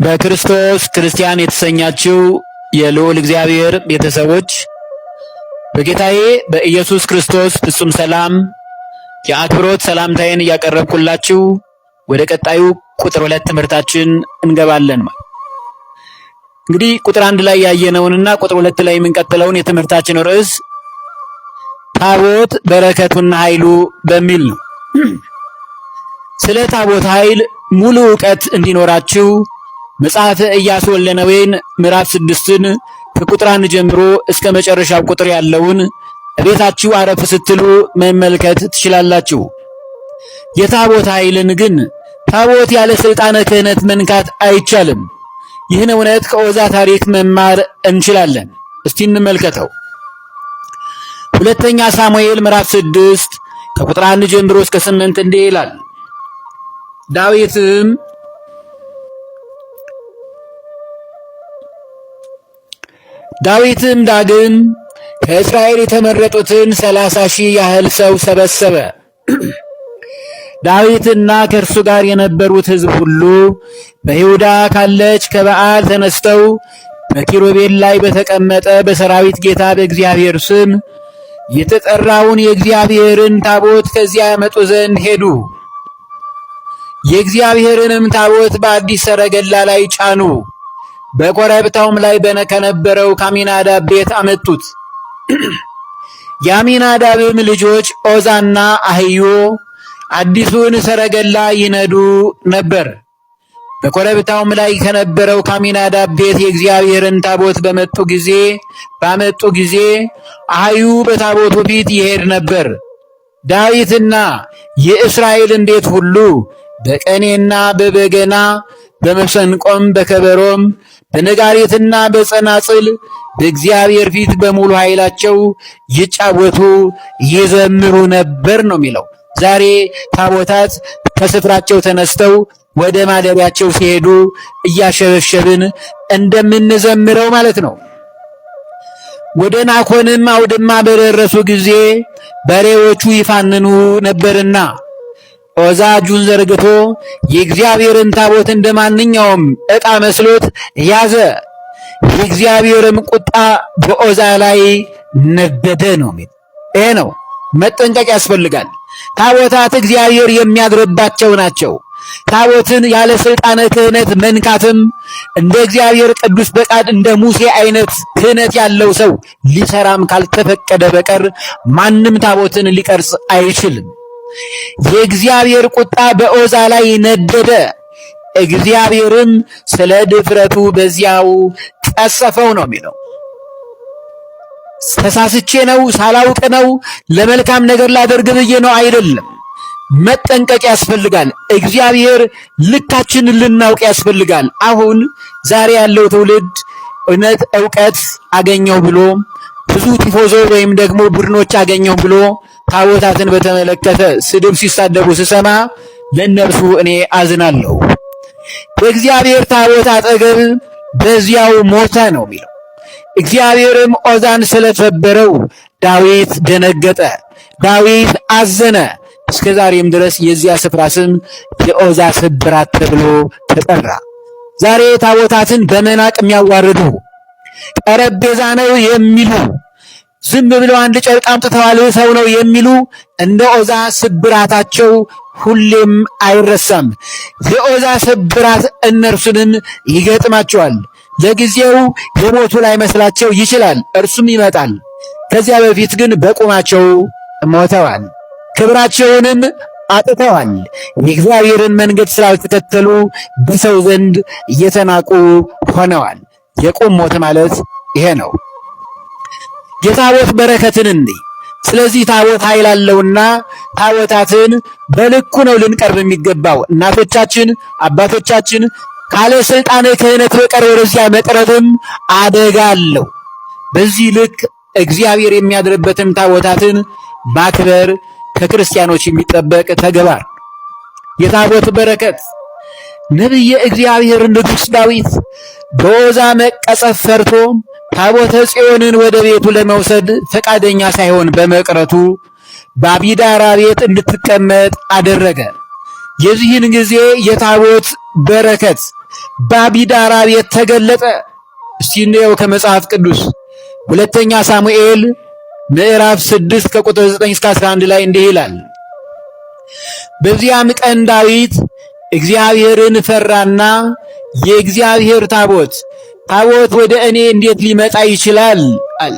በክርስቶስ ክርስቲያን የተሰኛችሁ የልዑል እግዚአብሔር ቤተሰቦች በጌታዬ በኢየሱስ ክርስቶስ ፍጹም ሰላም የአክብሮት ሰላምታዬን እያቀረብኩላችሁ ወደ ቀጣዩ ቁጥር 2 ትምህርታችን እንገባለን። እንግዲህ ቁጥር 1 ላይ ያየነውንና ቁጥር 2 ላይ የምንቀጥለውን የትምህርታችን ርዕስ ታቦት በረከቱና ኃይሉ በሚል ነው። ስለ ታቦት ኃይል ሙሉ ዕውቀት እንዲኖራችሁ መጽሐፈ ኢያሱ ወልደ ነዌን ምዕራፍ 6ን ከቁጥር 1 ጀምሮ እስከ መጨረሻው ቁጥር ያለውን ቤታችሁ አረፍ ስትሉ መመልከት ትችላላችሁ። የታቦት ኃይልን ግን ታቦት ያለ ስልጣነ ክህነት መንካት አይቻልም። ይህን እውነት ከኦዛ ታሪክ መማር እንችላለን። እስቲ እንመልከተው። ሁለተኛ ሳሙኤል ምዕራፍ 6 ከቁጥር 1 ጀምሮ እስከ 8 እንዲህ ይላል። ዳዊትም ዳግም ከእስራኤል የተመረጡትን 30,000 ያህል ሰው ሰበሰበ። ዳዊትና ከእርሱ ጋር የነበሩት ሕዝብ ሁሉ በይሁዳ ካለች ከበዓል ተነስተው በኪሩቤል ላይ በተቀመጠ በሰራዊት ጌታ በእግዚአብሔር ስም የተጠራውን የእግዚአብሔርን ታቦት ከዚያ ያመጡ ዘንድ ሄዱ። የእግዚአብሔርንም ታቦት በአዲስ ሰረገላ ላይ ጫኑ። በኮረብታውም ላይ ከነበረው ከአሚናዳብ ቤት አመጡት። የአሚናዳብም ልጆች ኦዛና አህዮ አዲሱን ሰረገላ ይነዱ ነበር። በኮረብታውም ላይ ከነበረው ከአሚናዳብ ቤት የእግዚአብሔርን ታቦት ባመጡ ጊዜ አህዩ በታቦቱ ፊት ይሄድ ነበር። ዳዊትና የእስራኤልን ቤት ሁሉ በቀኔና በበገና በመሰንቆም በከበሮም በነጋሪትና በጸናጽል በእግዚአብሔር ፊት በሙሉ ኃይላቸው ይጫወቱ ይዘምሩ ነበር ነው የሚለው። ዛሬ ታቦታት ከስፍራቸው ተነስተው ወደ ማደሪያቸው ሲሄዱ እያሸበሸብን እንደምንዘምረው ማለት ነው። ወደ ናኮንም አውድማ በደረሱ ጊዜ በሬዎቹ ይፋንኑ ነበርና ኦዛ እጁን ዘርግቶ የእግዚአብሔርን ታቦት እንደማንኛውም ዕቃ መስሎት ያዘ። የእግዚአብሔርም ቁጣ በኦዛ ላይ ነደደ ነው የሚል። ይሄ ነው መጠንቀቅ ያስፈልጋል። ታቦታት እግዚአብሔር የሚያድርባቸው ናቸው። ታቦትን ያለ ስልጣነ ክህነት መንካትም እንደ እግዚአብሔር ቅዱስ ፈቃድ እንደ ሙሴ አይነት ክህነት ያለው ሰው ሊሰራም ካልተፈቀደ በቀር ማንም ታቦትን ሊቀርጽ አይችልም። የእግዚአብሔር ቁጣ በኦዛ ላይ ነደደ። እግዚአብሔርም ስለ ድፍረቱ በዚያው ቀሰፈው ነው የሚለው። ተሳስቼ ነው ሳላውቅ ነው ለመልካም ነገር ላደርግ ብዬ ነው አይደለም። መጠንቀቅ ያስፈልጋል። እግዚአብሔር ልካችንን ልናውቅ ያስፈልጋል። አሁን ዛሬ ያለው ትውልድ ዕውቀት አገኘው ብሎ ብዙ ቲፎዞ ወይም ደግሞ ቡድኖች አገኘው ብሎ ታቦታትን በተመለከተ ስድብ ሲሳደቡ ስሰማ ለእነርሱ እኔ አዝናለሁ። በእግዚአብሔር ታቦት አጠገብ በዚያው ሞተ ነው የሚለው። እግዚአብሔርም ኦዛን ስለሰበረው ዳዊት ደነገጠ፣ ዳዊት አዘነ። እስከ ዛሬም ድረስ የዚያ ስፍራ ስም የኦዛ ስብራት ተብሎ ተጠራ። ዛሬ ታቦታትን በመናቅ የሚያዋርዱ ጠረጴዛ ነው የሚሉ ዝም ብለው አንድ ጨርቅ አምጥተዋል ሰው ነው የሚሉ እንደ ኦዛ ስብራታቸው ሁሌም አይረሳም። የኦዛ ስብራት እነርሱንም ይገጥማቸዋል። ለጊዜው የሞቱ ላይ መስላቸው ይችላል፣ እርሱም ይመጣል። ከዚያ በፊት ግን በቁማቸው ሞተዋል፣ ክብራቸውንም አጥተዋል። የእግዚአብሔርን መንገድ ስላልተከተሉ በሰው ዘንድ እየተናቁ ሆነዋል። የቁም ሞት ማለት ይሄ ነው። የታቦት በረከትን እንይ። ስለዚህ ታቦት ኃይል አለውና ታቦታትን በልኩ ነው ልንቀርብ የሚገባው። እናቶቻችን አባቶቻችን ካለ ስልጣነ ክህነት በቀር ወደዚያ መቅረብም አደጋ አለው። በዚህ ልክ እግዚአብሔር የሚያድርበትን ታቦታትን ማክበር ከክርስቲያኖች የሚጠበቅ ተግባር። የታቦት በረከት ነቢየ እግዚአብሔር ንጉሥ ዳዊት በኦዛ መቀጸፍ ፈርቶ ታቦተ ጽዮንን ወደ ቤቱ ለመውሰድ ፈቃደኛ ሳይሆን በመቅረቱ በአቢዳራ ቤት እንድትቀመጥ አደረገ። የዚህን ጊዜ የታቦት በረከት በአቢዳራ ቤት ተገለጠ። እስቲ እንየው ከመጽሐፍ ቅዱስ ሁለተኛ ሳሙኤል ምዕራፍ 6 ከቁጥር 9 እስከ 11 ላይ እንዲህ ይላል። በዚያም ቀን ዳዊት እግዚአብሔርን ፈራና የእግዚአብሔር ታቦት ወደ እኔ እንዴት ሊመጣ ይችላል አለ።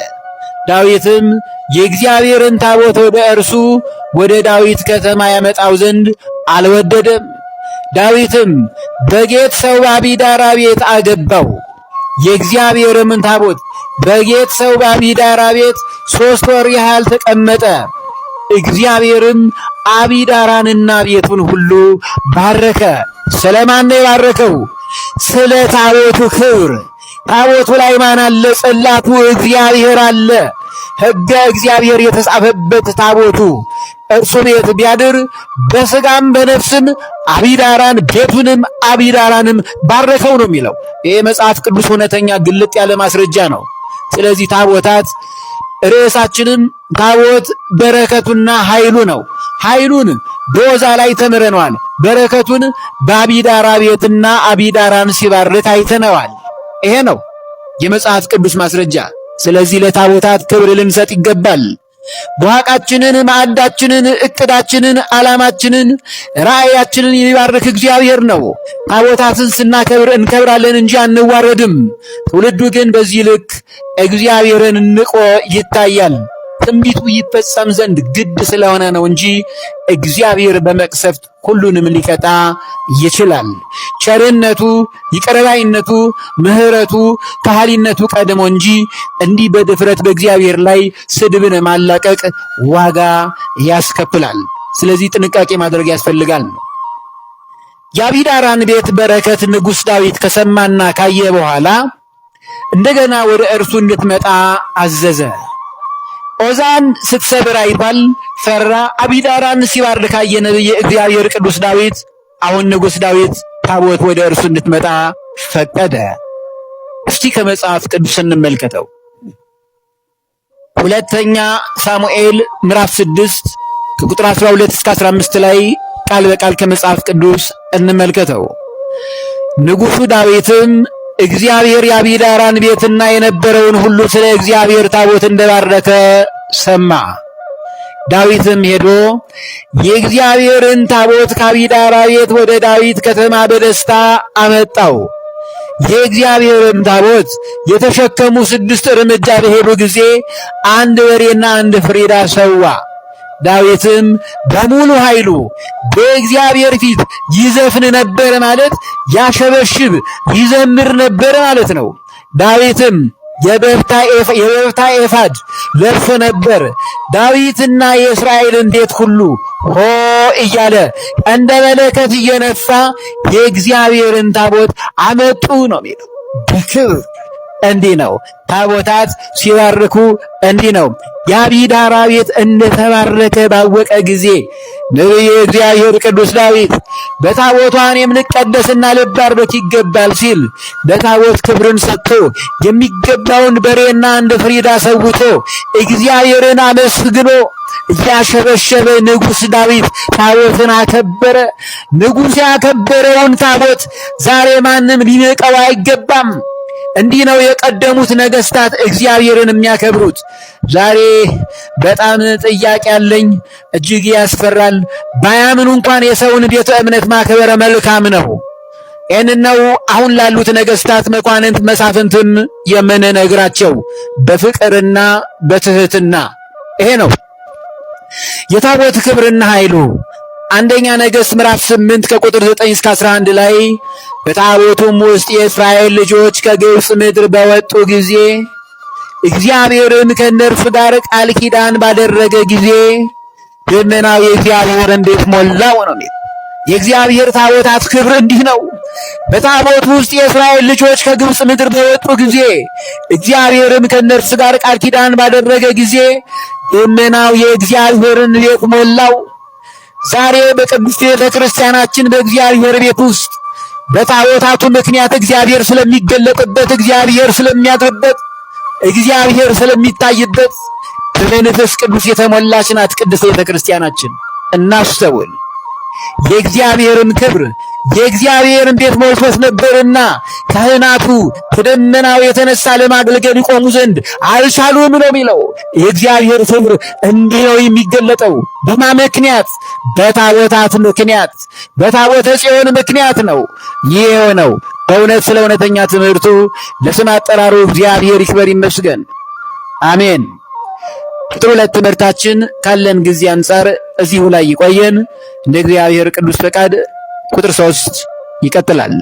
ዳዊትም የእግዚአብሔርን ታቦት ወደ እርሱ ወደ ዳዊት ከተማ ያመጣው ዘንድ አልወደደም። ዳዊትም በጌት ሰው በአቢዳራ ቤት አገባው። የእግዚአብሔርም ታቦት በጌት ሰው በአቢዳራ ቤት 3 ወር ያህል ተቀመጠ። እግዚአብሔርም አቢዳራንና ቤቱን ሁሉ ባረከ። ስለማን ነው የባረከው? ስለ ታቦቱ ክብር። ታቦቱ ላይ ማን አለ? ጽላቱ እግዚአብሔር አለ። ሕገ እግዚአብሔር የተጻፈበት ታቦቱ እርሱ ቤት ቢያድር በሥጋም በነፍስም አቢዳራን ቤቱንም አቢዳራንም ባረከው ነው የሚለው። ይህ መጽሐፍ ቅዱስ እውነተኛ ግልጥ ያለ ማስረጃ ነው። ስለዚህ ታቦታት ርዕሳችንም ታቦት በረከቱና ኃይሉ ነው። ኃይሉን በዖዛ ላይ ተምረነዋል። በረከቱን በአቢዳራ ቤትና አቢዳራን ሲባርክ አይተነዋል። ይሄ ነው የመጽሐፍ ቅዱስ ማስረጃ። ስለዚህ ለታቦታት ክብር ልንሰጥ ይገባል። በዋቃችንን፣ ማዕዳችንን፣ እቅዳችንን፣ ዓላማችንን፣ ራእያችንን የሚባርክ እግዚአብሔር ነው። ታቦታትን ስናከብር እንከብራለን እንጂ አንዋረድም። ትውልዱ ግን በዚህ ልክ እግዚአብሔርን ንቆ ይታያል። ትንቢቱ ይፈጸም ዘንድ ግድ ስለሆነ ነው እንጂ እግዚአብሔር በመቅሰፍት ሁሉንም ሊቀጣ ይችላል። ቸርነቱ፣ ይቅርባይነቱ፣ ምሕረቱ፣ ከሃሊነቱ ቀድሞ እንጂ እንዲህ በድፍረት በእግዚአብሔር ላይ ስድብን ማላቀቅ ዋጋ ያስከፍላል። ስለዚህ ጥንቃቄ ማድረግ ያስፈልጋል። የአቢዳራን ቤት በረከት ንጉሥ ዳዊት ከሰማና ካየ በኋላ እንደገና ወደ እርሱ እንድትመጣ አዘዘ። ዖዛን ስትሰብር አይቷል፣ ፈራ። አቢዳራን ሲባርክ ካየ ነቢየ እግዚአብሔር ቅዱስ ዳዊት አሁን ንጉሥ ዳዊት ታቦት ወደ እርሱ እንድትመጣ ፈቀደ። እስቲ ከመጽሐፍ ቅዱስ እንመልከተው። ሁለተኛ ሳሙኤል ምዕራፍ 6 ከቁጥር 12 እስከ 15 ላይ ቃል በቃል ከመጽሐፍ ቅዱስ እንመልከተው። ንጉሡ ዳዊትም እግዚአብሔር የአቢዳራን ቤትና የነበረውን ሁሉ ስለ እግዚአብሔር ታቦት እንደባረከ ሰማ። ዳዊትም ሄዶ የእግዚአብሔርን ታቦት ከአቢዳራ ቤት ወደ ዳዊት ከተማ በደስታ አመጣው። የእግዚአብሔርን ታቦት የተሸከሙ 6 እርምጃ በሄዱ ጊዜ 1 በሬና 1 ፍሪዳ ሰዋ። ዳዊትም በሙሉ ኃይሉ በእግዚአብሔር ፊት ይዘፍን ነበር ማለት ያሸበሽብ ይዘምር ነበር ማለት ነው። ዳዊትም የበፍታ ኤፋድ ለብሶ ነበር። ዳዊትና የእስራኤልን ቤት ሁሉ ሆ እያለ እንደ መለከት እየነፋ የእግዚአብሔርን ታቦት አመጡ ነው የሚለው። በክብር እንዲህ ነው ታቦታት ሲባርኩ፣ እንዲህ ነው። የአቢዳራ ቤት እንደተባረከ ባወቀ ጊዜ ነቢየ እግዚአብሔር ቅዱስ ዳዊት በታቦቷ እኔም ልቀደስና ልባርክ ይገባል ሲል ለታቦት ክብርን ሰጥቶ የሚገባውን በሬና 1 ፍሪዳ ሰውቶ እግዚአብሔርን አመስግኖ እያሸበሸበ ንጉሥ ዳዊት ታቦትን አከበረ። ንጉሥ ያከበረውን ታቦት ዛሬ ማንም ሊንቀው አይገባም። እንዲህ ነው የቀደሙት ነገስታት እግዚአብሔርን የሚያከብሩት። ዛሬ በጣም ጥያቄ ያለኝ፣ እጅግ ያስፈራል። ባያምኑ እንኳን የሰውን ቤተ እምነት ማክበር መልካም ነው። ይህንን ነው አሁን ላሉት ነገስታት፣ መኳንንት፣ መሳፍንትም የምንነግራቸው በፍቅርና በትህትና። ይሄ ነው የታቦት ክብርና ኃይሉ። አንደኛ ነገሥት ምዕራፍ 8 ከቁጥር 9 እስከ 11 ላይ በታቦቱም ውስጥ የእስራኤል ልጆች ከግብፅ ምድር በወጡ ጊዜ እግዚአብሔርን ከእነርሱ ጋር ቃል ኪዳን ባደረገ ጊዜ ደመናው የእግዚአብሔርን ቤት ሞላው ነው የሚል። የእግዚአብሔር ታቦታት ክብር እንዲህ ነው። በታቦቱ ውስጥ የእስራኤል ልጆች ከግብፅ ምድር በወጡ ጊዜ እግዚአብሔርም ከእነርሱ ጋር ቃል ኪዳን ባደረገ ጊዜ ደመናው የእግዚአብሔርን ቤት ሞላው። ዛሬ በቅድስት ቤተ ክርስቲያናችን በእግዚአብሔር ቤት ውስጥ በታቦታቱ ምክንያት እግዚአብሔር ስለሚገለጥበት፣ እግዚአብሔር ስለሚያድርበት፣ እግዚአብሔር ስለሚታይበት በመንፈስ ቅዱስ የተሞላች ናት ቅድስት ቤተ ክርስቲያናችን። እናስተውል። የእግዚአብሔርን ክብር የእግዚአብሔርን ቤት ሞልቶት ነበርና ካህናቱ ከደመናው የተነሳ ለማገልገል ይቆሙ ዘንድ አልቻሉም ነው የሚለው። የእግዚአብሔር ክብር እንዲህ ነው የሚገለጠው። በማን ምክንያት? በታቦታት ምክንያት፣ በታቦተ ጽዮን ምክንያት ነው ይህ የሆነው። በእውነት ስለ እውነተኛ ትምህርቱ ለስም አጠራሩ እግዚአብሔር ይክበር ይመስገን፣ አሜን። ቁጥር 2 ትምህርታችን ካለን ጊዜ አንጻር እዚሁ ላይ ይቆየን። እንደ እግዚአብሔር ቅዱስ ፈቃድ ቁጥር 3 ይቀጥላል።